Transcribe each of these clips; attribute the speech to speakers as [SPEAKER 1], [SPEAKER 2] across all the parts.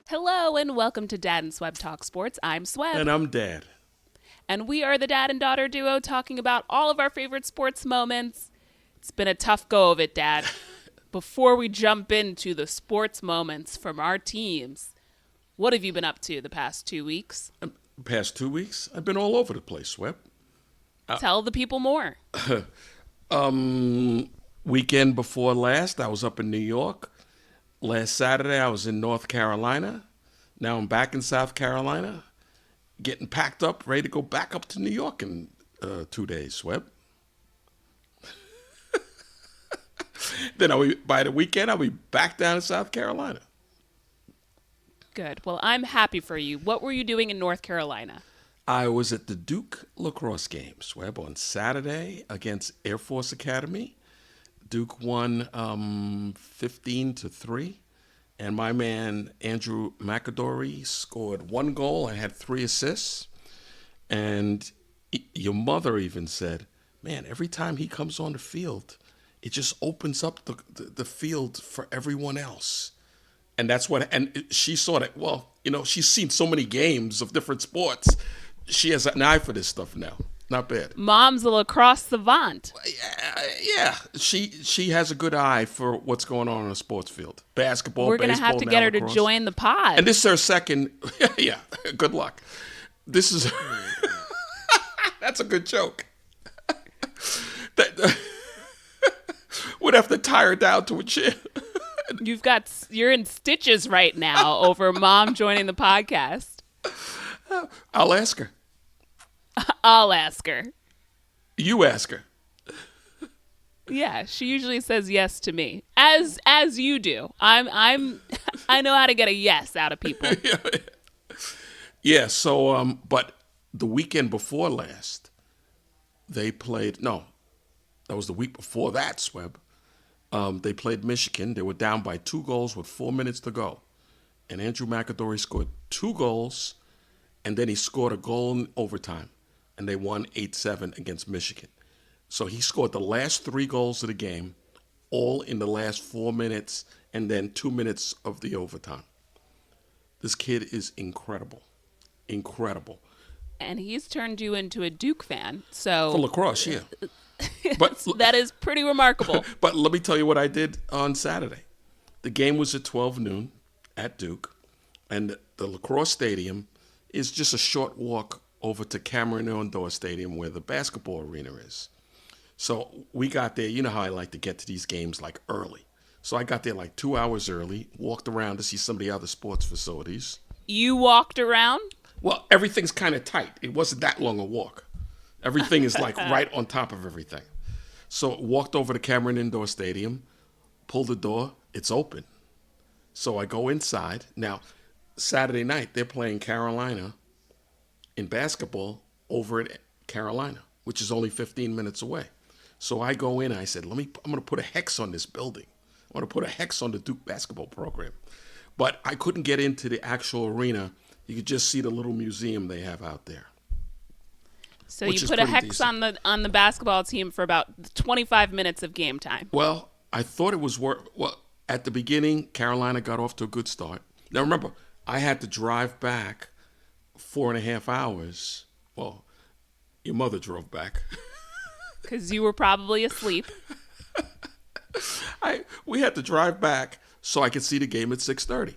[SPEAKER 1] Hello and welcome to Dad and Swebb Talk Sports. I'm Swebb.
[SPEAKER 2] And I'm Dad.
[SPEAKER 1] And we are the dad and daughter duo talking about all of our favorite sports moments. It's been a tough go of it, Dad. Before we jump into the sports moments from our teams, what have you been up to the past 2 weeks?
[SPEAKER 2] Past 2 weeks, I've been all over the place, Sweb.
[SPEAKER 1] Tell the people more.
[SPEAKER 2] Weekend before last, I was up in New York. Last Saturday, I was in North Carolina. Now I'm back in South Carolina, getting packed up, ready to go back up to New York in 2 days, Sweb. Then by the weekend, I'll be back down in South Carolina.
[SPEAKER 1] Good. Well, I'm happy for you. What were you doing in North Carolina?
[SPEAKER 2] I was at the Duke lacrosse game, Sweb, on Saturday against Air Force Academy. Duke won 15-3, and my man Andrew McAdory scored 1 goal and had 3 assists. And your mother even said, "Man, every time he comes on the field, it just opens up the field for everyone else." And that's what. And she saw that. Well, she's seen so many games of different sports. She has an eye for this stuff now. Not bad.
[SPEAKER 1] Mom's a lacrosse savant.
[SPEAKER 2] Yeah. She has a good eye for what's going on a sports field. Basketball,
[SPEAKER 1] We're going to
[SPEAKER 2] baseball,
[SPEAKER 1] have to
[SPEAKER 2] now
[SPEAKER 1] get her
[SPEAKER 2] lacrosse.
[SPEAKER 1] to join the pod.
[SPEAKER 2] And this is her second. Yeah. Good luck. This is. That's a good joke. Would have to tie her down to a chair.
[SPEAKER 1] You're in stitches right now over Mom joining the podcast.
[SPEAKER 2] I'll ask her.
[SPEAKER 1] I'll ask her.
[SPEAKER 2] You ask her.
[SPEAKER 1] Yeah, she usually says yes to me, as you do. I know how to get a yes out of people.
[SPEAKER 2] Yeah. So, but the weekend before last, they played. No, that was the week before that. Sweb. They played Michigan. They were down by 2 goals with 4 minutes to go, and Andrew McAdory scored 2 goals, and then he scored a goal in overtime. And they won 8-7 against Michigan. So he scored the last 3 goals of the game, all in the last 4 minutes, and then 2 minutes of the overtime. This kid is incredible. Incredible.
[SPEAKER 1] And he's turned you into a Duke fan. So
[SPEAKER 2] For lacrosse, yeah. But
[SPEAKER 1] that is pretty remarkable.
[SPEAKER 2] But let me tell you what I did on Saturday. The game was at 12 noon at Duke, and the lacrosse stadium is just a short walk over to Cameron Indoor Stadium where the basketball arena is. So we got there. You know how I like to get to these games like early. So I got there like 2 hours early, walked around to see some of the other sports facilities.
[SPEAKER 1] You walked around?
[SPEAKER 2] Well, everything's kind of tight. It wasn't that long a walk. Everything is like right on top of everything. So walked over to Cameron Indoor Stadium, pulled the door, it's open. So I go inside. Now, Saturday night, they're playing Carolina in basketball over at Carolina, which is only 15 minutes away. So I go in and I said, I'm going to put a hex on this building. I want to put a hex on the Duke basketball program. But I couldn't get into the actual arena. You could just see the little museum they have out there.
[SPEAKER 1] So you put a hex on the basketball team for about 25 minutes of game time.
[SPEAKER 2] Well, I thought it was well, at the beginning, Carolina got off to a good start. Now remember, I had to drive back 4.5 hours. Well, your mother drove back.
[SPEAKER 1] Because you were probably asleep.
[SPEAKER 2] We had to drive back so I could see the game at 6:30.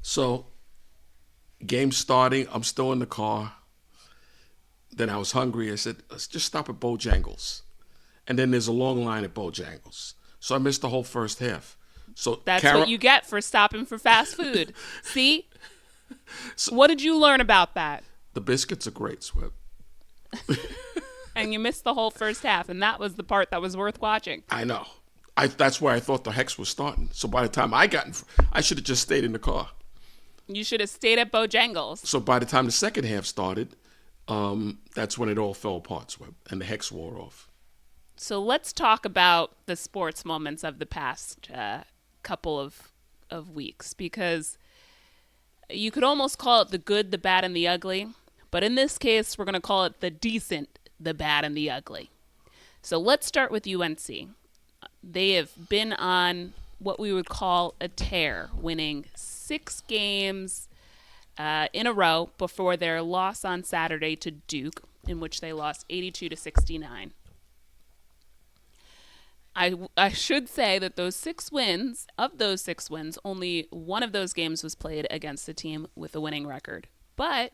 [SPEAKER 2] So, game starting, I'm still in the car. Then I was hungry. I said, let's just stop at Bojangles. And then there's a long line at Bojangles. So I missed the whole first half. So
[SPEAKER 1] That's what you get for stopping for fast food. See? So, what did you learn about that?
[SPEAKER 2] The biscuits are great, Sweb.
[SPEAKER 1] And you missed the whole first half, and that was the part that was worth watching.
[SPEAKER 2] I know. That's where I thought the hex was starting. So by the time I should have just stayed in the car.
[SPEAKER 1] You should have stayed at Bojangles.
[SPEAKER 2] So by the time the second half started, that's when it all fell apart, Sweb, and the hex wore off.
[SPEAKER 1] So let's talk about the sports moments of the past couple of weeks, because you could almost call it the good, the bad, and the ugly. But in this case, we're going to call it the decent, the bad, and the ugly. So let's start with UNC. They have been on what we would call a tear, winning 6 games in a row before their loss on Saturday to Duke, in which they lost 82-69. I should say that those 6 wins, only one of those games was played against a team with a winning record. But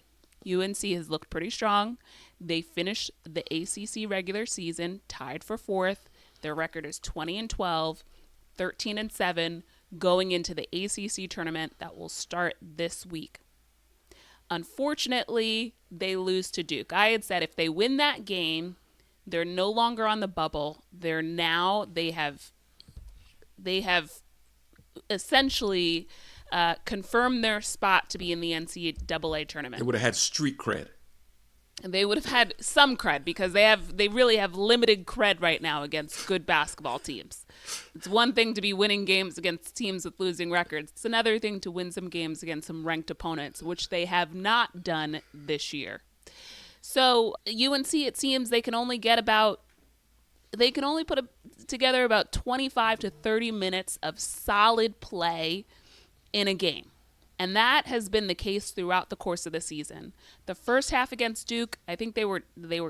[SPEAKER 1] UNC has looked pretty strong. They finished the ACC regular season tied for 4th. Their record is 20-12, 13-7, going into the ACC tournament that will start this week. Unfortunately, they lose to Duke. I had said if they win that game, they're no longer on the bubble. They have essentially confirmed their spot to be in the NCAA tournament.
[SPEAKER 2] They would have had street cred.
[SPEAKER 1] They would have had some cred because they really have limited cred right now against good basketball teams. It's one thing to be winning games against teams with losing records. It's another thing to win some games against some ranked opponents, which they have not done this year. So UNC, it seems they can only put together about 25 to 30 minutes of solid play in a game. And that has been the case throughout the course of the season. The first half against Duke, I think they were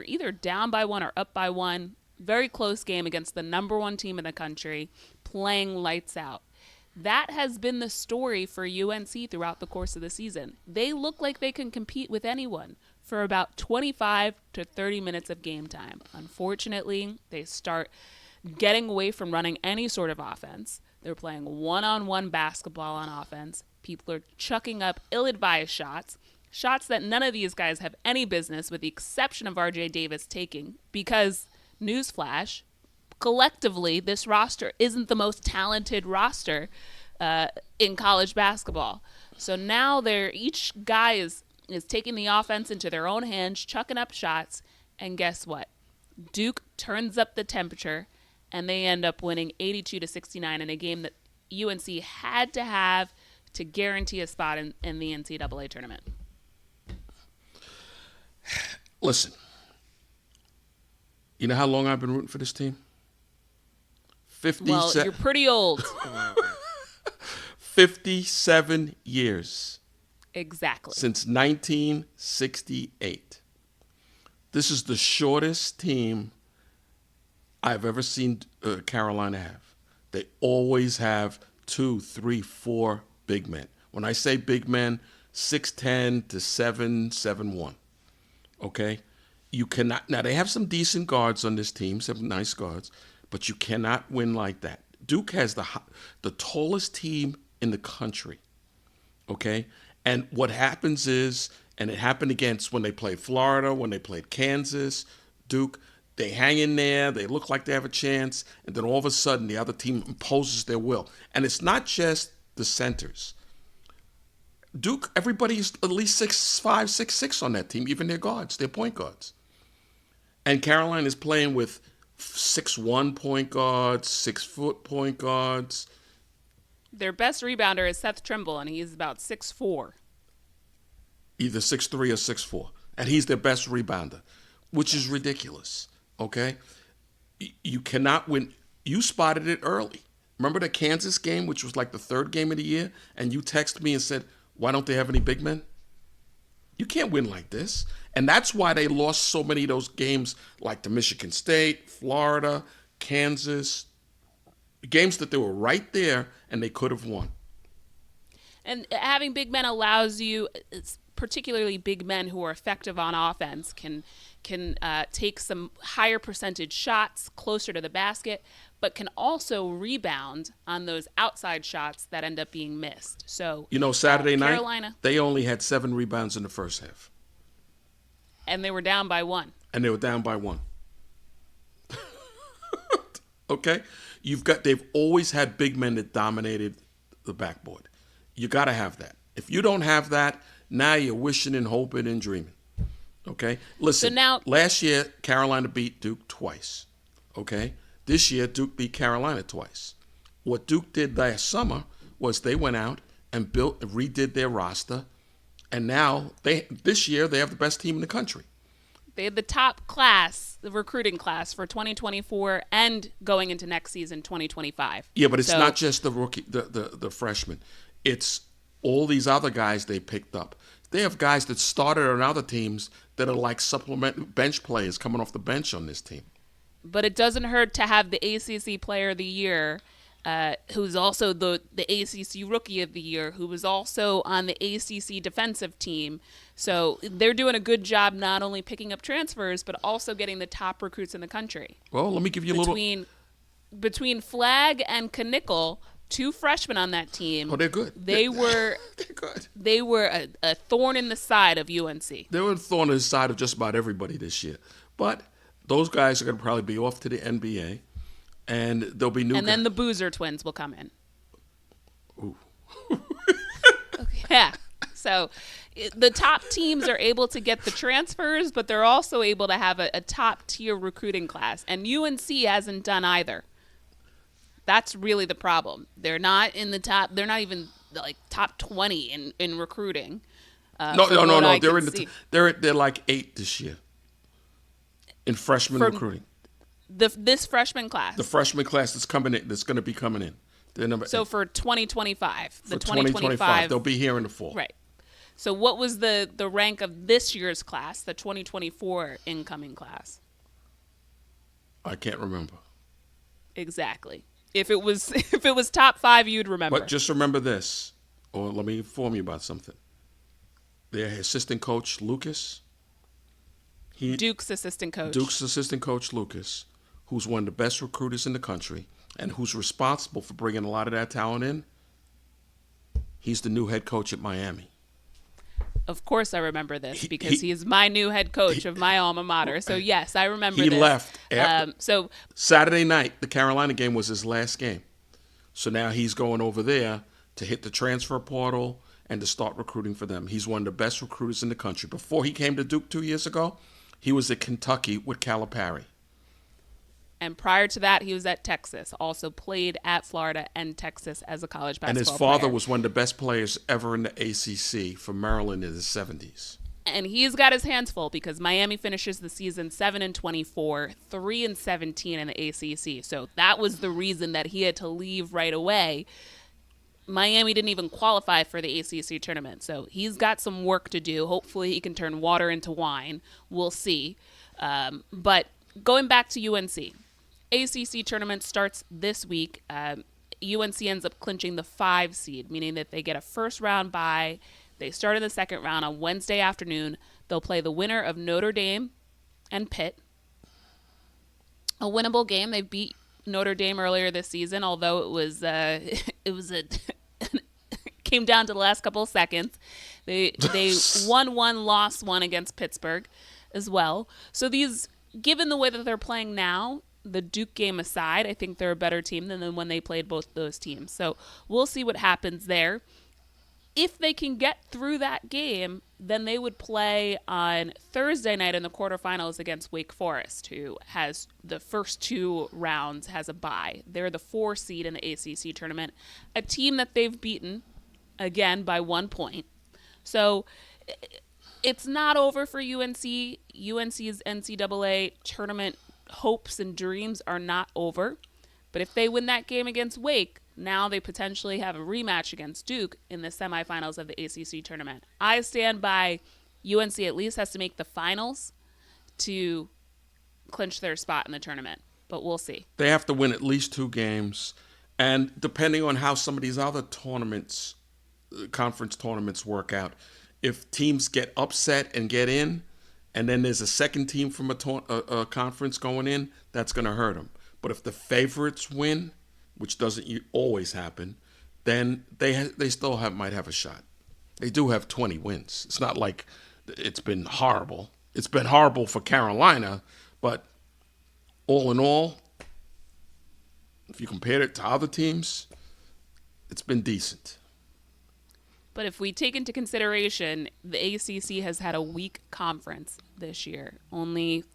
[SPEAKER 1] either down by 1 or up by 1. Very close game against the number 1 team in the country, playing lights out. That has been the story for UNC throughout the course of the season. They look like they can compete with anyone for about 25 to 30 minutes of game time. Unfortunately, they start getting away from running any sort of offense. They're playing one-on-one basketball on offense. People are chucking up ill-advised shots that none of these guys have any business, with the exception of RJ Davis, taking, because, newsflash, collectively, this roster isn't the most talented roster in college basketball. So now each guy is taking the offense into their own hands, chucking up shots, and guess what? Duke turns up the temperature, and they end up winning 82-69 in a game that UNC had to have to guarantee a spot in the NCAA tournament.
[SPEAKER 2] Listen, you know how long I've been rooting for this team? 57.
[SPEAKER 1] Well, you're pretty old.
[SPEAKER 2] 57 years.
[SPEAKER 1] Exactly.
[SPEAKER 2] Since 1968. This is the shortest team I've ever seen Carolina have. They always have 2, 3, 4 big men. When I say big men, 6'10" to 7'1". Okay? You cannot. Now, they have some decent guards on this team, some nice guards, but you cannot win like that. Duke has the tallest team in the country. Okay? And what happens is, and it happened against when they played Florida, when they played Kansas, Duke, they hang in there, they look like they have a chance, and then all of a sudden the other team imposes their will. And it's not just the centers. Duke, everybody's at least 6'5", 6'6" on that team, even their guards, their point guards. And Carolina is playing with 6'1" point guards, 6-foot point guards.
[SPEAKER 1] Their best rebounder is Seth Trimble, and he's about 6'4".
[SPEAKER 2] Either 6'3" or 6'4". And he's their best rebounder, which is ridiculous, okay? You cannot win. You spotted it early. Remember the Kansas game, which was like the 3rd game of the year, and you texted me and said, why don't they have any big men? You can't win like this. And that's why they lost so many of those games, like to Michigan State, Florida, Kansas, games that they were right there and they could have won.
[SPEAKER 1] And having big men allows you, particularly big men who are effective on offense, can take some higher percentage shots closer to the basket, but can also rebound on those outside shots that end up being missed. So,
[SPEAKER 2] Saturday
[SPEAKER 1] Carolina,
[SPEAKER 2] night, they only had 7 rebounds in the first half.
[SPEAKER 1] And they were down by 1.
[SPEAKER 2] Okay? They've always had big men that dominated the backboard. You got to have that. If you don't have that, now you're wishing and hoping and dreaming. Okay? Listen,
[SPEAKER 1] so now,
[SPEAKER 2] last year, Carolina beat Duke twice. Okay? This year, Duke beat Carolina twice. What Duke did last summer was they went out and redid their roster, and now this year they have the best team in the country.
[SPEAKER 1] They had the top class, the recruiting class for 2024 and going into next season, 2025.
[SPEAKER 2] Yeah, but it's not just the rookie, the freshmen. It's all these other guys they picked up. They have guys that started on other teams that are like supplement bench players coming off the bench on this team.
[SPEAKER 1] But it doesn't hurt to have the ACC Player of the Year, who's also the ACC Rookie of the Year, who was also on the ACC defensive team. So they're doing a good job not only picking up transfers, but also getting the top recruits in the country.
[SPEAKER 2] Well, let me give you a little...
[SPEAKER 1] Between Flagg and Knickel, 2 freshmen on that team.
[SPEAKER 2] Oh, they're good.
[SPEAKER 1] They're
[SPEAKER 2] good.
[SPEAKER 1] They were a thorn in the side of UNC.
[SPEAKER 2] They were a thorn in the side of just about everybody this year. But those guys are going to probably be off to the NBA, and there'll be new
[SPEAKER 1] And
[SPEAKER 2] guys.
[SPEAKER 1] then the Boozer twins will come in.
[SPEAKER 2] Ooh.
[SPEAKER 1] Okay. Yeah. So the top teams are able to get the transfers, but they're also able to have a top-tier recruiting class. And UNC hasn't done either. That's really the problem. They're not in the top. They're not even like top 20 in recruiting.
[SPEAKER 2] No. They're in they're like 8 this year in freshman recruiting.
[SPEAKER 1] This freshman class.
[SPEAKER 2] The freshman class that's coming in, that's going to be coming in. They're number 8.
[SPEAKER 1] For 2025,
[SPEAKER 2] For 2025, they'll be here in the fall.
[SPEAKER 1] Right. So what was the rank of this year's class, the 2024 incoming class?
[SPEAKER 2] I can't remember.
[SPEAKER 1] Exactly. If it was top 5, you'd remember.
[SPEAKER 2] But just remember this, or let me inform you about something. Their assistant coach, Lucas.
[SPEAKER 1] Duke's assistant coach,
[SPEAKER 2] Lucas, who's one of the best recruiters in the country and who's responsible for bringing a lot of that talent in. He's the new head coach at Miami.
[SPEAKER 1] Of course I remember this because he is my new head coach of my alma mater. So, yes, I remember this.
[SPEAKER 2] He left. Saturday night, the Carolina game was his last game. So now he's going over there to hit the transfer portal and to start recruiting for them. He's one of the best recruiters in the country. Before he came to Duke 2 years ago, he was at Kentucky with Calipari.
[SPEAKER 1] And prior to that, he was at Texas. Also played at Florida and Texas as a college basketball player.
[SPEAKER 2] And his father was one of the best players ever in the ACC for Maryland in the 70s.
[SPEAKER 1] And he's got his hands full because Miami finishes the season 7-24, 3-17 in the ACC. So that was the reason that he had to leave right away. Miami didn't even qualify for the ACC tournament. So he's got some work to do. Hopefully he can turn water into wine. We'll see. But going back to UNC. ACC tournament starts this week. UNC ends up clinching the 5 seed, meaning that they get a first round bye. They start in the second round on Wednesday afternoon. They'll play the winner of Notre Dame and Pitt. A winnable game. They beat Notre Dame earlier this season, although it was came down to the last couple of seconds. They won 1, lost 1 against Pittsburgh as well. So given the way that they're playing now, the Duke game aside, I think they're a better team than when they played both those teams. So we'll see what happens there. If they can get through that game, then they would play on Thursday night in the quarterfinals against Wake Forest, who has the first 2 rounds, has a bye. They're the 4 seed in the ACC tournament, a team that they've beaten, again, by 1 point. So it's not over for UNC. UNC's NCAA tournament hopes and dreams are not over. But if they win that game against Wake, now they potentially have a rematch against Duke in the semifinals of the ACC tournament. I stand by UNC at least has to make the finals to clinch their spot in the tournament. But we'll see.
[SPEAKER 2] They have to win at least 2 games. And depending on how some of these other tournaments, conference tournaments work out, if teams get upset and get in, and then there's a second team from a conference going in, that's going to hurt them. But if the favorites win, which doesn't always happen, then they still might have a shot. They do have 20 wins. It's not like it's been horrible. It's been horrible for Carolina, but all in all, if you compare it to other teams, it's been decent.
[SPEAKER 1] But if we take into consideration, the ACC has had a weak conference this year, only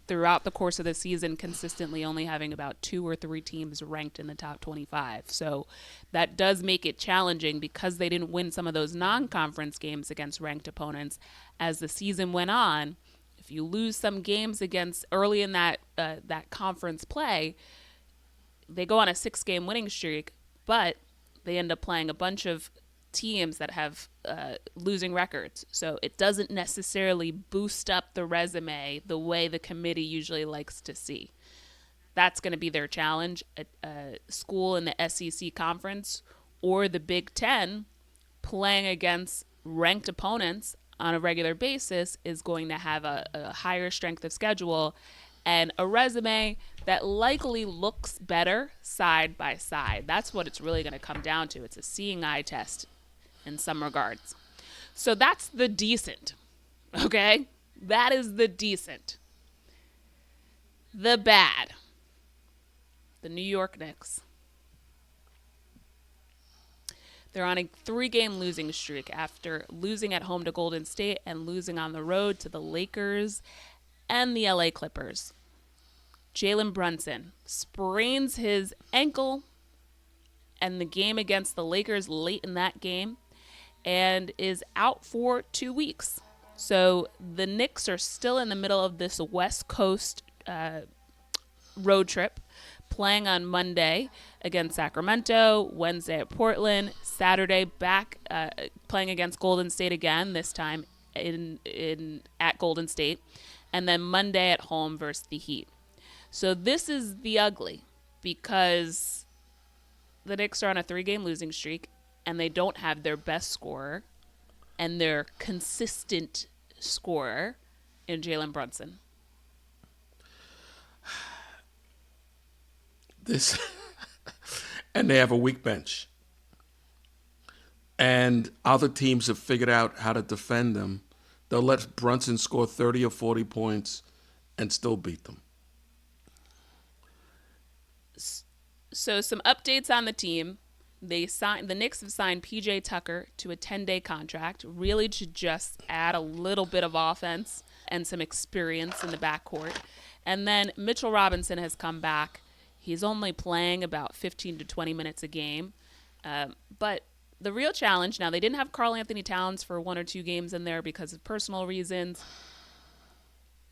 [SPEAKER 1] throughout the course of the season consistently only having about 2 or 3 teams ranked in the top 25. So that does make it challenging because they didn't win some of those non-conference games against ranked opponents. As the season went on, if you lose some games against early in that conference play, they go on a 6-game winning streak, but they end up playing a bunch of teams that have losing records. So it doesn't necessarily boost up the resume the way the committee usually likes to see. That's going to be their challenge. A school in the SEC conference or the Big Ten playing against ranked opponents on a regular basis is going to have a higher strength of schedule and a resume that likely looks better side by side. That's what it's really going to come down to. It's a seeing eye test in some regards. So that's the decent, okay? That is the decent. The bad. The New York Knicks. They're on a 3-game losing streak after losing at home to Golden State and losing on the road to the Lakers and the LA Clippers. Jalen Brunson sprains his ankle and the game against the Lakers late in that game and is out for 2 weeks. So the Knicks are still in the middle of this West Coast road trip, playing on Monday against Sacramento, Wednesday at Portland, Saturday back playing against Golden State again, this time at Golden State, and then Monday at home versus the Heat. So this is the ugly because the Knicks are on a 3-game losing streak and they don't have their best scorer and their consistent scorer in Jalen Brunson.
[SPEAKER 2] And they have a weak bench. And other teams have figured out how to defend them. They'll let Brunson score 30 or 40 points and still beat them.
[SPEAKER 1] So some updates on the team. The Knicks have signed PJ Tucker to a 10-day contract, really to just add a little bit of offense and some experience in the backcourt. And then Mitchell Robinson has come back. He's only playing about 15 to 20 minutes a game. But the real challenge, now they didn't have Karl Anthony Towns for 1 or 2 games in there because of personal reasons.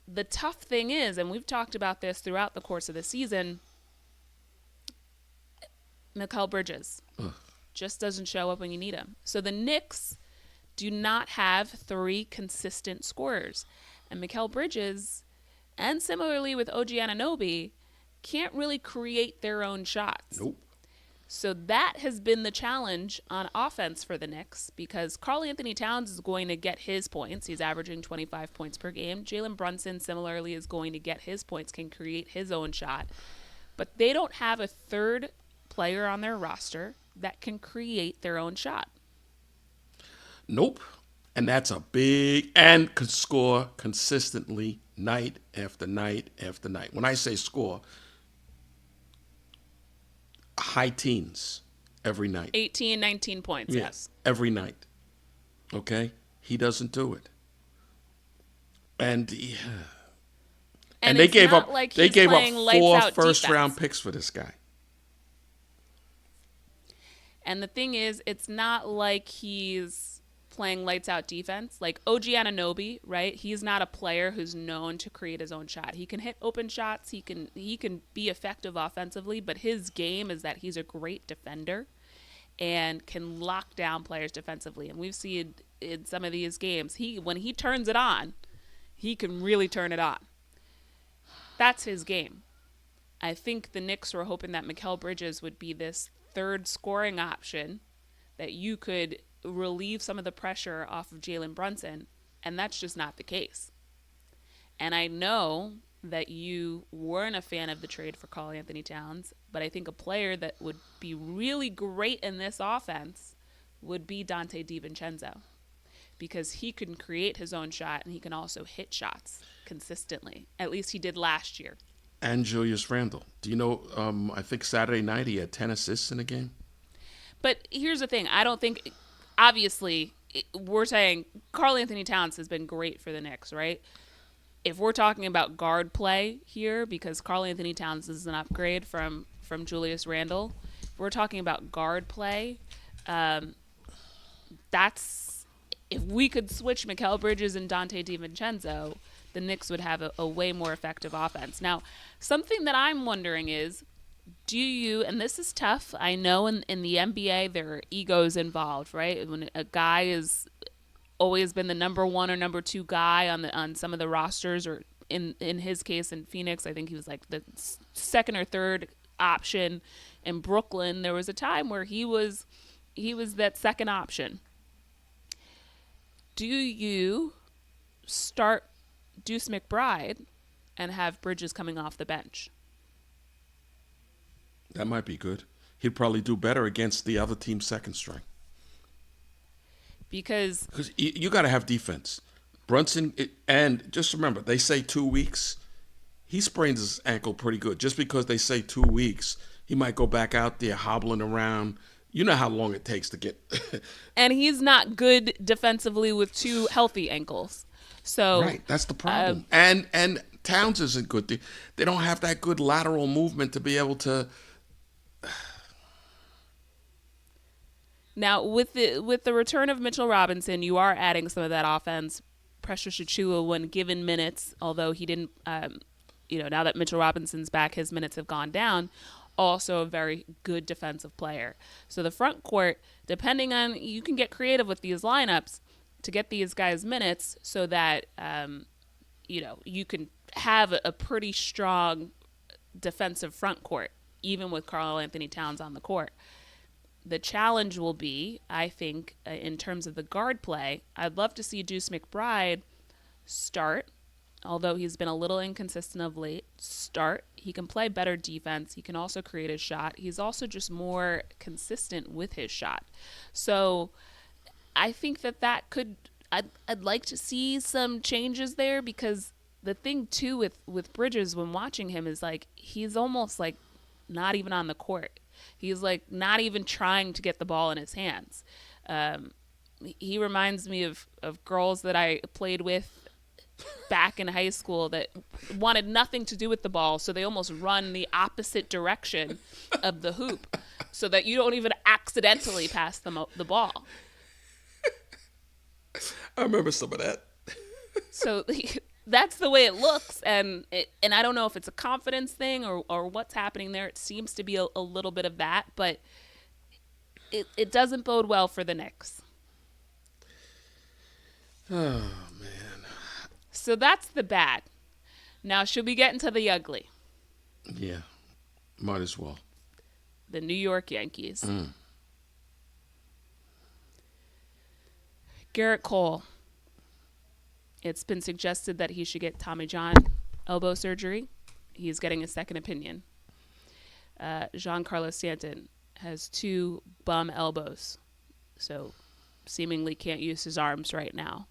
[SPEAKER 1] The tough thing is, and we've talked about this throughout the course of the season, Mikal Bridges just doesn't show up when you need him. So the Knicks do not have 3 consistent scorers. And Mikal Bridges, and similarly with OG Anunoby, can't really create their own shots.
[SPEAKER 2] Nope.
[SPEAKER 1] So that has been the challenge on offense for the Knicks because Karl Anthony Towns is going to get his points. He's averaging 25 points per game. Jalen Brunson similarly is going to get his points, can create his own shot. But they don't have a third player on their roster that can create their own shot.
[SPEAKER 2] Nope. And that's a big, and can score consistently night after night after night. When I say score, high teens every night.
[SPEAKER 1] 18, 19 points, yes.
[SPEAKER 2] Every night. Okay? He doesn't do it. And they gave up
[SPEAKER 1] like
[SPEAKER 2] they gave up 4 first-round
[SPEAKER 1] defense.
[SPEAKER 2] picks for this guy.
[SPEAKER 1] And the thing is, it's not like he's playing lights out defense. Like OG Anunoby, right? He's not a player who's known to create his own shot. He can hit open shots. He can be effective offensively, but his game is that he's a great defender and can lock down players defensively. And we've seen in some of these games, when he turns it on, he can really turn it on. That's his game. I think the Knicks were hoping that Mikal Bridges would be this third scoring option that you could relieve some of the pressure off of Jalen Brunson, and that's just not the case. And I know that you weren't a fan of the trade for Karl Anthony Towns, but I think a player that would be really great in this offense would be Dante DiVincenzo because he can create his own shot and he can also hit shots consistently. At least he did last year.
[SPEAKER 2] And Julius Randle. Do you know, I think Saturday night he had 10 assists in a game?
[SPEAKER 1] But here's the thing. I don't think, obviously, we're saying Karl Anthony Towns has been great for the Knicks, right? If we're talking about guard play here, because Karl Anthony Towns is an upgrade from Julius Randle, if we're talking about guard play, that's, if we could switch Mikal Bridges and Dante DiVincenzo, the Knicks would have a way more effective offense. Now, something that I'm wondering is, do you, and this is tough, I know in the NBA there are egos involved, right? When a guy is always been the number one or number two guy on some of the rosters, or in his case in Phoenix, I think he was like the second or third option. In Brooklyn, there was a time where he was that second option. Do you start Deuce McBride and have Bridges coming off the bench?
[SPEAKER 2] That might be good. He'd probably do better against the other team's second string.
[SPEAKER 1] Because
[SPEAKER 2] you got to have defense. Brunson, and just remember, they say 2 weeks. He sprains his ankle pretty good. Just because they say 2 weeks, he might go back out there hobbling around. You know how long it takes to get.
[SPEAKER 1] And he's not good defensively with two healthy ankles. So
[SPEAKER 2] right, that's the problem. And Towns isn't good. They don't have that good lateral movement to be able to.
[SPEAKER 1] Now, with the return of Mitchell Robinson, you are adding some of that offense. Pressure Chichua when given minutes, although he didn't, now that Mitchell Robinson's back, his minutes have gone down. Also a very good defensive player. So the front court, depending on, you can get creative with these lineups to get these guys minutes so that, you can have a pretty strong defensive front court, even with Karl Anthony Towns on the court. The challenge will be, I think, in terms of the guard play, I'd love to see Deuce McBride start, although he's been a little inconsistent of late. Start. He can play better defense. He can also create a shot. He's also just more consistent with his shot. So I think that could, I'd like to see some changes there, because the thing too with Bridges when watching him is like, he's almost like not even on the court. He's like not even trying to get the ball in his hands. He reminds me of girls that I played with back in high school that wanted nothing to do with the ball, so they almost run the opposite direction of the hoop so that you don't even accidentally pass them the ball.
[SPEAKER 2] I remember some of that.
[SPEAKER 1] So that's the way it looks, and I don't know if it's a confidence thing or what's happening there. It seems to be a little bit of that, but it doesn't bode well for the Knicks.
[SPEAKER 2] Oh, man.
[SPEAKER 1] So that's the bad. Now, should we get into the ugly?
[SPEAKER 2] Yeah, might as well.
[SPEAKER 1] The New York Yankees. Garrett Cole. It's been suggested that he should get Tommy John elbow surgery. He's getting a second opinion. Giancarlo Stanton has 2 bum elbows, so seemingly can't use his arms right now.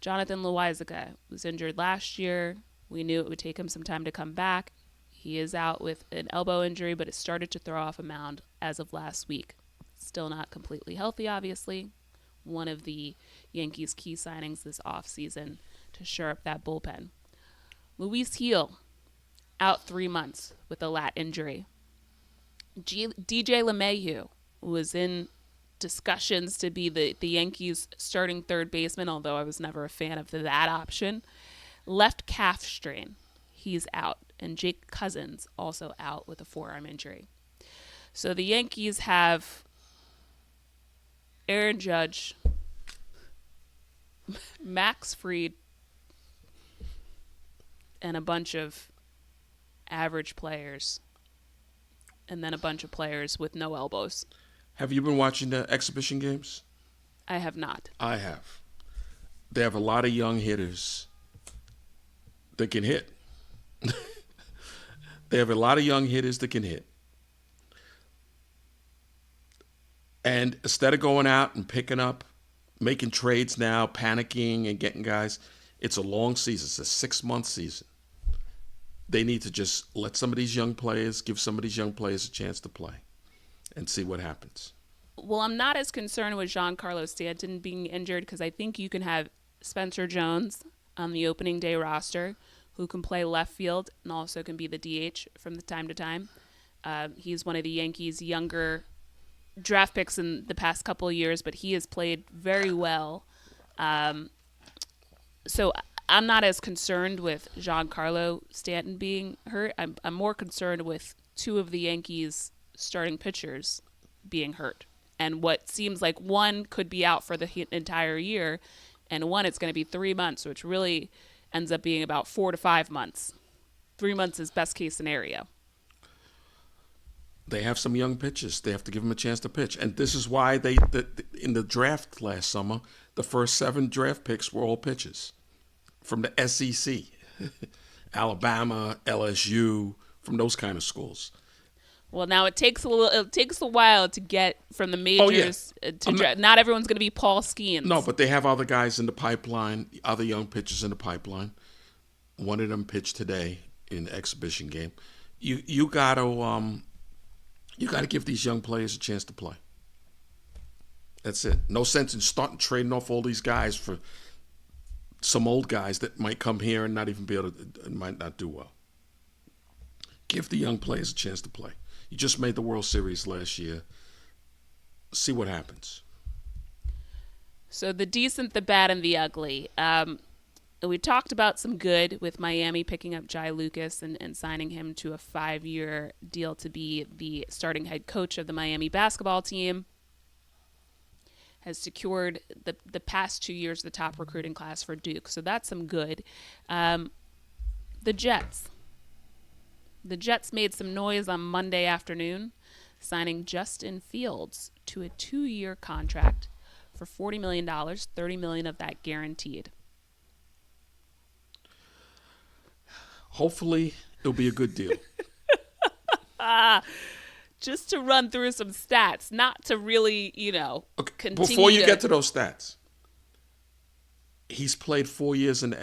[SPEAKER 1] Jonathan Loáisiga was injured last year. We knew it would take him some time to come back. He is out with an elbow injury, but it started to throw off a mound as of last week. Still not completely healthy, obviously. One of the Yankees' key signings this offseason to shore up that bullpen. Luis Gil, out 3 months with a lat injury. DJ LeMahieu was in discussions to be the Yankees' starting third baseman, although I was never a fan of that option. Left calf strain. He's out. And Jake Cousins also out with a forearm injury. So the Yankees have Aaron Judge, Max Fried, and a bunch of average players, and then a bunch of players with no elbows.
[SPEAKER 2] Have you been watching the exhibition games?
[SPEAKER 1] I have not.
[SPEAKER 2] I have. They have a lot of young hitters that can hit. They have a lot of young hitters that can hit. And instead of going out and picking up, making trades now, panicking and getting guys, it's a long season. It's a 6-month season. They need to just let some of these young players, give some of these young players a chance to play and see what happens.
[SPEAKER 1] Well, I'm not as concerned with Giancarlo Stanton being injured, because I think you can have Spencer Jones on the opening day roster who can play left field and also can be the DH from the time to time. He's one of the Yankees' younger draft picks in the past couple of years, but he has played very well. So I'm not as concerned with Giancarlo Stanton being hurt. I'm more concerned with two of the Yankees' starting pitchers being hurt, and what seems like one could be out for the entire year, and one it's going to be 3 months, which really ends up being about 4 to 5 months. 3 months is best case scenario.
[SPEAKER 2] They have some young pitchers. They have to give them a chance to pitch. And this is why in the draft last summer, the first 7 draft picks were all pitchers from the SEC, Alabama, LSU, from those kind of schools.
[SPEAKER 1] Well, now it takes a while to get from the majors to not everyone's going to be Paul Skeens.
[SPEAKER 2] No, but they have other guys in the pipeline, other young pitchers in the pipeline. One of them pitched today in the exhibition game. You got to give these young players a chance to play. That's it. No sense in starting trading off all these guys for some old guys that might come here and not even be able to, might not do well. Give the young players a chance to play. You just made the World Series last year. See what happens.
[SPEAKER 1] So the decent, the bad, and the ugly. We talked about some good with Miami picking up Jai Lucas and signing him to a 5-year deal to be the starting head coach of the Miami basketball team. Has secured the past 2 years the top recruiting class for Duke. So that's some good. The Jets. The Jets made some noise on Monday afternoon, signing Justin Fields to a 2-year contract for $40 million, $30 million of that guaranteed.
[SPEAKER 2] Hopefully, it'll be a good deal.
[SPEAKER 1] Just to run through some stats, not to really, continue.
[SPEAKER 2] Before you get to those stats, he's played 4 years in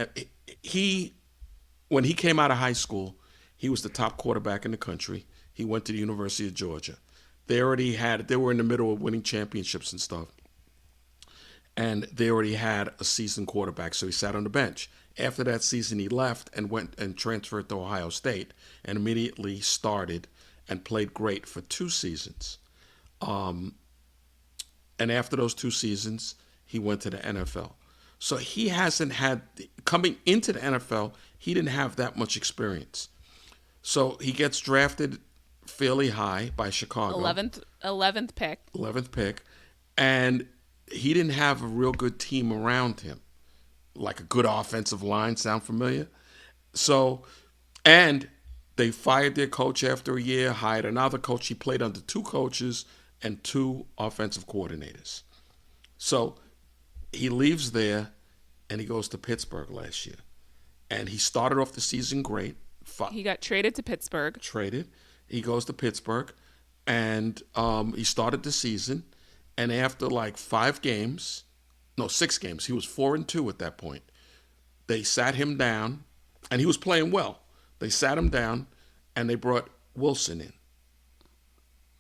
[SPEAKER 2] when he came out of high school, he was the top quarterback in the country. He went to the University of Georgia. They were in the middle of winning championships and stuff. And they already had a seasoned quarterback, so he sat on the bench. After that season, he left and went and transferred to Ohio State and immediately started and played great for 2 seasons. And after those 2 seasons, he went to the NFL. So he hasn't had, coming into the NFL, he didn't have that much experience. So he gets drafted fairly high by Chicago.
[SPEAKER 1] 11th pick.
[SPEAKER 2] 11th pick. And he didn't have a real good team around him. Like a good offensive line. Sound familiar? So, and they fired their coach after a year, hired another coach. He played under 2 coaches and 2 offensive coordinators. So he leaves there and he goes to Pittsburgh last year. And he started off the season great.
[SPEAKER 1] He got traded to Pittsburgh.
[SPEAKER 2] He goes to Pittsburgh and he started the season. And after like 6 games, he was 4-2 at that point. They sat him down and he was playing well. They sat him down and they brought Wilson in.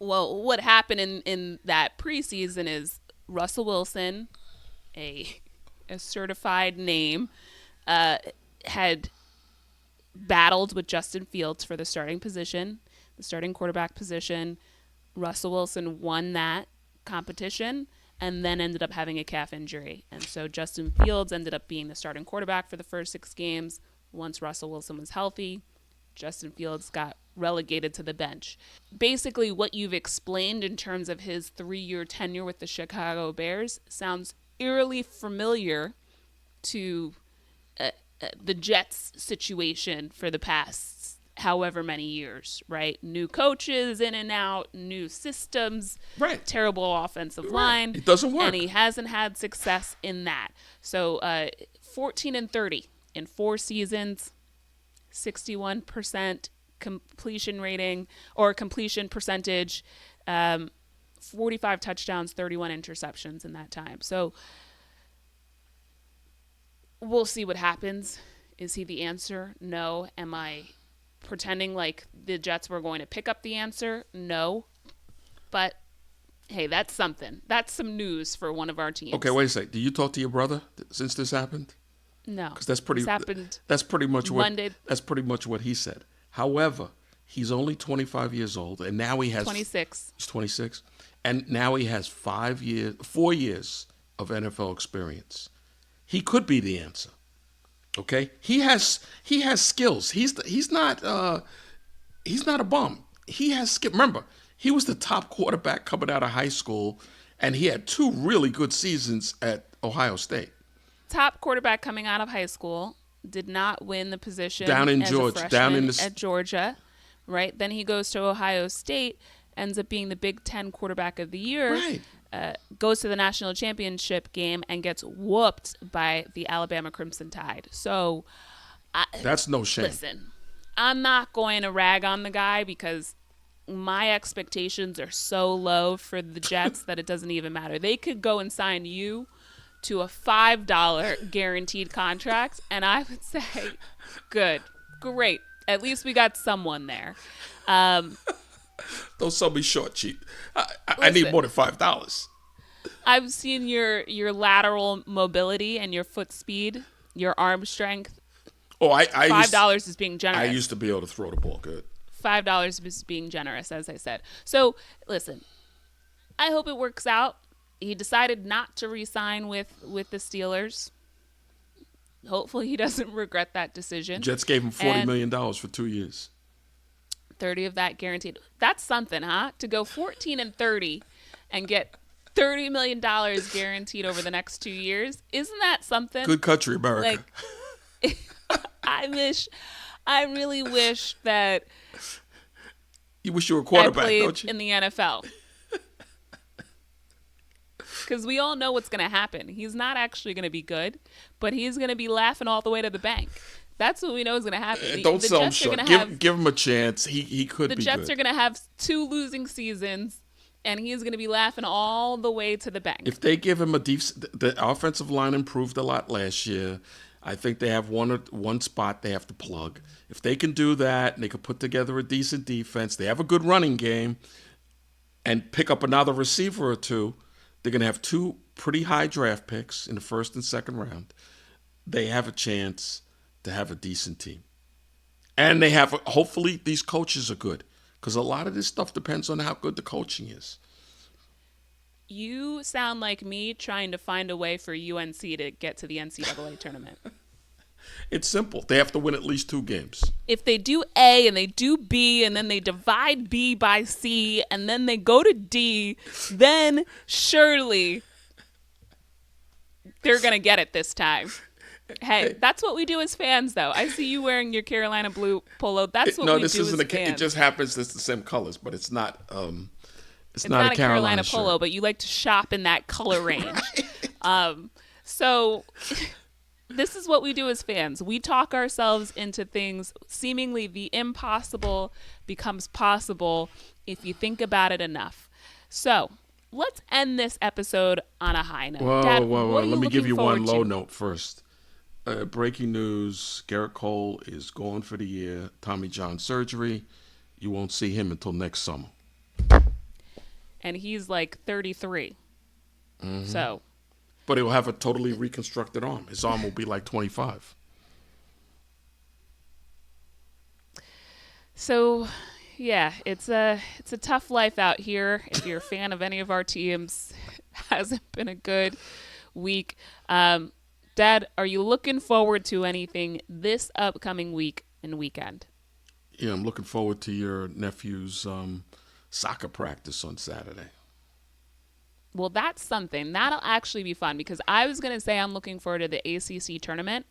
[SPEAKER 1] Well, what happened in that preseason is Russell Wilson, a certified name, had battled with Justin Fields for the starting quarterback position. Russell Wilson won that competition and then ended up having a calf injury. And so Justin Fields ended up being the starting quarterback for the first 6 games. Once Russell Wilson was healthy, Justin Fields got relegated to the bench. Basically, what you've explained in terms of his 3-year tenure with the Chicago Bears sounds eerily familiar to the Jets situation for the past however many years, right? New coaches in and out, new systems,
[SPEAKER 2] right?
[SPEAKER 1] Terrible offensive line.
[SPEAKER 2] It doesn't work.
[SPEAKER 1] And he hasn't had success in that. So 14-30 in 4 seasons, 61% completion rating or completion percentage, 45 touchdowns, 31 interceptions in that time. So we'll see what happens. Is he the answer? No. Am I pretending like the Jets were going to pick up the answer? No. But, hey, that's something. That's some news for one of our teams.
[SPEAKER 2] Okay, wait a sec. Did you talk to your brother since this happened?
[SPEAKER 1] No.
[SPEAKER 2] Because that's pretty much
[SPEAKER 1] Monday.
[SPEAKER 2] That's pretty much what he said. However, he's only 25 years old, and now he has
[SPEAKER 1] 26.
[SPEAKER 2] He's 26, and now he has 4 years of NFL experience. He could be the answer. Okay, he has skills. He's not a bum. He has skill. Remember, he was the top quarterback coming out of high school, and he had two really good seasons at Ohio State.
[SPEAKER 1] Top quarterback coming out of high school, did not win the
[SPEAKER 2] Down
[SPEAKER 1] position
[SPEAKER 2] in
[SPEAKER 1] as a
[SPEAKER 2] Georgia, down in
[SPEAKER 1] freshman
[SPEAKER 2] the
[SPEAKER 1] at Georgia, right? Then he goes to Ohio State, ends up being the Big Ten quarterback of the year,
[SPEAKER 2] right.
[SPEAKER 1] goes to the national championship game and gets whooped by the Alabama Crimson Tide. So,
[SPEAKER 2] That's no shame.
[SPEAKER 1] listen, I'm not going to rag on the guy because my expectations are so low for the Jets that it doesn't even matter. They could go and sign you to a $5 guaranteed contract, and I would say, good, great. At least we got someone there.
[SPEAKER 2] Don't sell me short, cheap. I need more than $5.
[SPEAKER 1] I've seen your lateral mobility and your foot speed, your arm strength.
[SPEAKER 2] Oh, I
[SPEAKER 1] $5 is being generous.
[SPEAKER 2] I used to be able to throw the ball good.
[SPEAKER 1] $5 is being generous, as I said. So, listen, I hope it works out. He decided not to re-sign with the Steelers. Hopefully he doesn't regret that decision.
[SPEAKER 2] Jets gave him $40 million for 2 years.
[SPEAKER 1] 30 of that guaranteed. That's something, huh? To go 14-30 and get $30 million guaranteed over the next 2 years. Isn't that something?
[SPEAKER 2] Good country, America.
[SPEAKER 1] Like, I really wish that
[SPEAKER 2] you wish you were a
[SPEAKER 1] I
[SPEAKER 2] quarterback,
[SPEAKER 1] played
[SPEAKER 2] don't you?
[SPEAKER 1] in the NFL. Because we all know what's going to happen. He's not actually going to be good, but he's going to be laughing all the way to the bank. That's what we know is going to happen.
[SPEAKER 2] Don't sell him short. Give him a chance. He could be good.
[SPEAKER 1] The Jets are going to have 2 losing seasons, and he's going to be laughing all the way to the bank.
[SPEAKER 2] If they give him the offensive line improved a lot last year. I think they have one spot they have to plug. If they can do that, and they can put together a decent defense, they have a good running game, and pick up another receiver or two, they're going to have 2 pretty high draft picks in the first and second round. They have a chance to have a decent team. And hopefully these coaches are good, because a lot of this stuff depends on how good the coaching is.
[SPEAKER 1] You sound like me trying to find a way for UNC to get to the NCAA tournament.
[SPEAKER 2] It's simple. They have to win at least 2 games.
[SPEAKER 1] If they do A and they do B and then they divide B by C and then they go to D, then surely they're going to get it this time. Hey, that's what we do as fans, though. I see you wearing your Carolina blue polo. That's what we do as fans.
[SPEAKER 2] It just happens it's the same colors, but it's not. It's
[SPEAKER 1] not
[SPEAKER 2] a
[SPEAKER 1] Carolina
[SPEAKER 2] shirt.
[SPEAKER 1] polo, but you like to shop in that color range.
[SPEAKER 2] Right.
[SPEAKER 1] So this is what we do as fans. We talk ourselves into things. Seemingly the impossible becomes possible if you think about it enough. So let's end this episode on a high note.
[SPEAKER 2] Whoa. Let me give you one low
[SPEAKER 1] to?
[SPEAKER 2] note first. Breaking news, Garrett Cole is gone for the year. Tommy John surgery. You won't see him until next summer.
[SPEAKER 1] And he's like 33. Mm-hmm. So.
[SPEAKER 2] But he'll have a totally reconstructed arm. His arm will be like 25.
[SPEAKER 1] So, yeah, it's a tough life out here. If you're a fan of any of our teams, hasn't been a good week. Dad, are you looking forward to anything this upcoming week and weekend?
[SPEAKER 2] Yeah, I'm looking forward to your nephew's soccer practice on Saturday.
[SPEAKER 1] Well, that's something. That'll actually be fun because I was going to say I'm looking forward to the ACC tournament,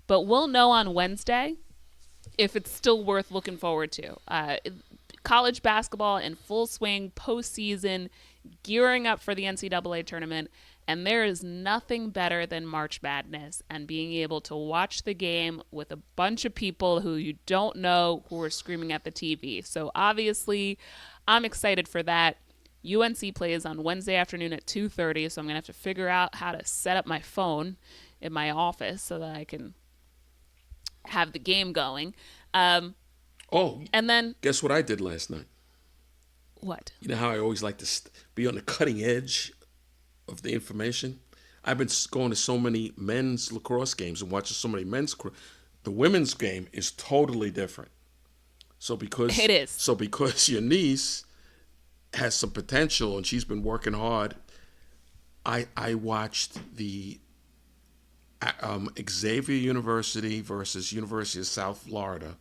[SPEAKER 1] but we'll know on Wednesday if it's still worth looking forward to. College basketball in full swing, postseason, gearing up for the NCAA tournament, and there is nothing better than March Madness and being able to watch the game with a bunch of people who you don't know who are screaming at the TV. So obviously, I'm excited for that. UNC plays on Wednesday afternoon at 2:30, so I'm going to have to figure out how to set up my phone in my office so that I can have the game going. And then
[SPEAKER 2] guess what I did last night?
[SPEAKER 1] What?
[SPEAKER 2] You know how I always like to be on the cutting edge of the information? I've been going to so many men's lacrosse games and watching so many men's. The women's game is totally different.
[SPEAKER 1] It is.
[SPEAKER 2] So because your niece has some potential and she's been working hard, I watched Xavier University versus University of South Florida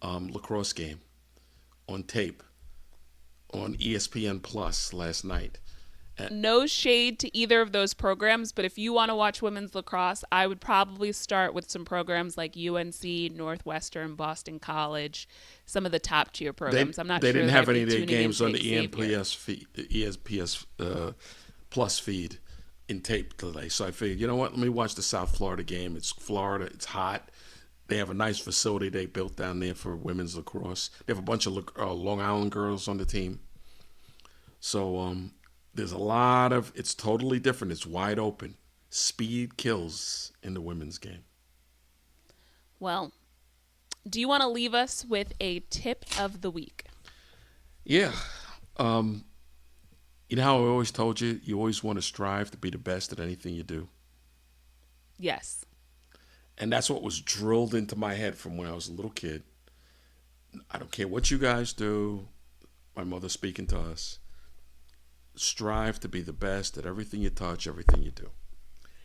[SPEAKER 2] lacrosse game on tape on ESPN Plus last night.
[SPEAKER 1] No shade to either of those programs, but if you want to watch women's lacrosse, I would probably start with some programs like UNC, Northwestern, Boston College, some of the top tier programs. I'm not
[SPEAKER 2] they
[SPEAKER 1] sure
[SPEAKER 2] didn't
[SPEAKER 1] that
[SPEAKER 2] have
[SPEAKER 1] I'd
[SPEAKER 2] any
[SPEAKER 1] be
[SPEAKER 2] of their
[SPEAKER 1] tuning
[SPEAKER 2] games
[SPEAKER 1] into
[SPEAKER 2] on the
[SPEAKER 1] Xavier.
[SPEAKER 2] ESPS Plus feed in tape today. So I figured, you know what? Let me watch the South Florida game. It's Florida. It's hot. They have a nice facility they built down there for women's lacrosse. They have a bunch of Long Island girls on the team. So there's a lot of, it's totally different. It's wide open. Speed kills in the women's game.
[SPEAKER 1] Well, do you want to leave us with a tip of the week?
[SPEAKER 2] Yeah. You know how I always told you, you always want to strive to be the best at anything you do?
[SPEAKER 1] Yes.
[SPEAKER 2] And that's what was drilled into my head from when I was a little kid. I don't care what you guys do. My mother speaking to us. Strive to be the best at everything you touch, everything you do.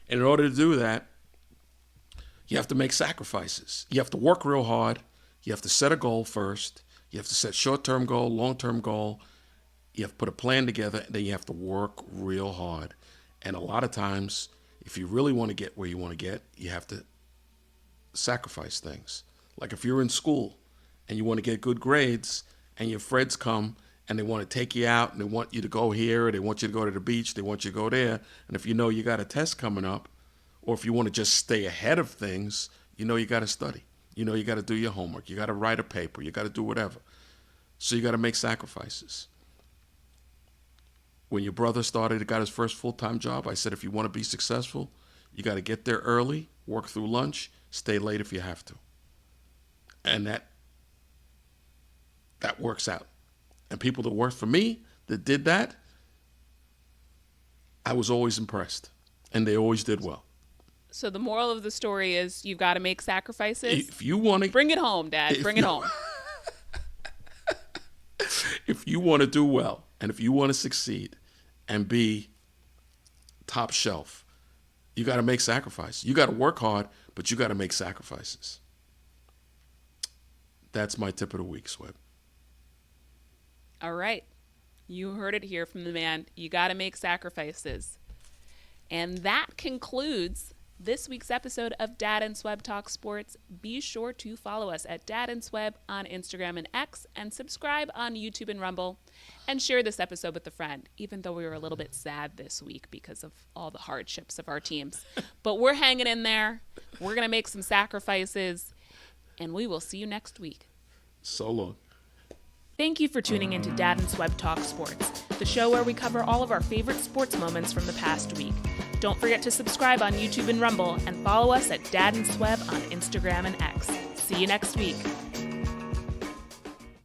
[SPEAKER 2] And in order to do that, you have to make sacrifices. You have to work real hard. You have to set a goal first. You have to set short-term goal, long-term goal. You have to put a plan together, and then you have to work real hard. And a lot of times, if you really want to get where you want to get, you have to sacrifice things. Like if you're in school and you want to get good grades and your friends come and they want to take you out and they want you to go here, or they want you to go to the beach, they want you to go there. And if you know you got a test coming up, or if you want to just stay ahead of things, you know you got to study. You know you got to do your homework. You got to write a paper. You got to do whatever. So you got to make sacrifices. When your brother got his first full-time job, I said, if you want to be successful, you got to get there early, work through lunch, stay late if you have to. And that works out. And people that worked for me that did that, I was always impressed. And they always did well.
[SPEAKER 1] So the moral of the story is you've got to make sacrifices.
[SPEAKER 2] If you want to...
[SPEAKER 1] Bring it home, Dad. Bring it home.
[SPEAKER 2] If you want to do well, and if you want to succeed and be top shelf, you got to make sacrifices. You got to work hard, but you got to make sacrifices. That's my tip of the week, Swebb.
[SPEAKER 1] All right. You heard it here from the man. You got to make sacrifices. And that concludes this week's episode of Dad and Swebb Talk Sports. Be sure to follow us at Dad and Swebb on Instagram and X, and subscribe on YouTube and Rumble, and share this episode with a friend, even though we were a little bit sad this week because of all the hardships of our teams. But we're hanging in there. We're going to make some sacrifices, and we will see you next week.
[SPEAKER 2] So long.
[SPEAKER 1] Thank you for tuning in to Dad and Swebb Talk Sports, the show where we cover all of our favorite sports moments from the past week. Don't forget to subscribe on YouTube and Rumble, and follow us at Dad and Swebb on Instagram and X. See you next week.